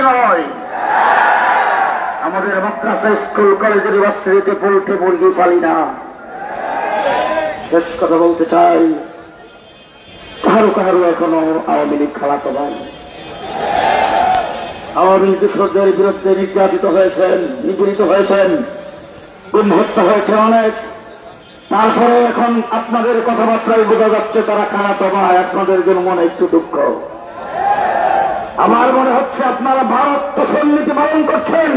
নয়? আমাদের মাদ্রাসা, school, college, ইউনিভার্সিটিতে পোল্ট্রি মুরগি পালি না। শেষ কথা বলতে চাই, কারো কারো এখনো আওয়ামী লীগ খালাতো ভাই। আওয়ামী লীগ সরকারের বিরুদ্ধে নির্যাতিত হয়েছেন, নিপীড়িত হয়েছেন, গুম হত্যা হয়েছে অনেক। তারপরে এখন আপনাদের কথাবার্তায় বোঝা যাচ্ছে তারা খালাতো ভাই। আপনাদের জন্য মনে একটু দুঃখ। আমার মনে হচ্ছে আপনারা ভারত পোষণ নীতি পালন করছেন।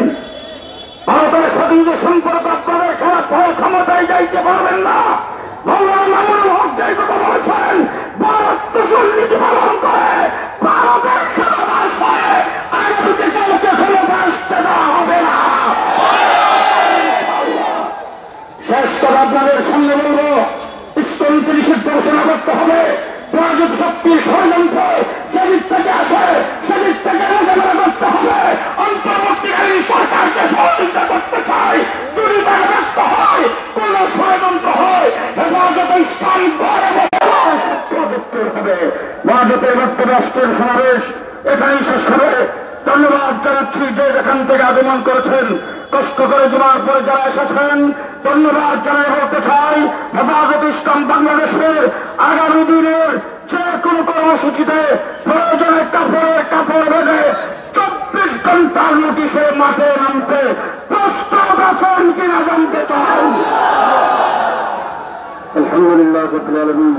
ভারতের সাথে যে সম্পর্ক আপনাদের খারাপ হয়, ক্ষমতায় যাইতে পারবেন না। মওলানা মামুনুল হক যে কথা বলেছেন, ভারত পোষণ নীতি পালন করে ভারতের ক্ষমতায় হয়ে আগামীতে কাউকে ক্ষমতা আসতে দেওয়া হবে না। শেষ কথা আপনাদের সঙ্গে বলব, ইসলামকে নিষিদ্ধ ঘোষণা করতে হবে। রাজক শক্তির ষড়যন্ত্র যেদিক থেকে আসে সেদিক থেকে মোকাবেলা করতে হবে। অন্তর্বর্তীকালীন সরকারকে সহযোগিতা করতে চাই। যদি তারা ব্যর্থ হয়, কোন ষড়যন্ত্র হয়, হেফাজতে ইসলাম করে হবে। মহাজোটের বক্তব্য রাষ্ট্রের সমাবেশ এখানেই শেষ হবে। ধন্যবাদ জানাচ্ছি যে যেখান থেকে আগমন করেছেন, কষ্ট করে জমার পরে যারা এসেছেন, ধন্যবাদ জানাই বলতে চাই, হেফাজতে ইসলাম বাংলাদেশের আগামী দিনের যে কোনো কর্মসূচিতে প্রয়োজনে কাপড় বেঁধে 24 ঘন্টার নোটিশে মাঠে নামতে প্রস্তুত আছেন কিনা জানতে চাই। আলহামদুলিল্লাহ রাব্বিল আলামিন।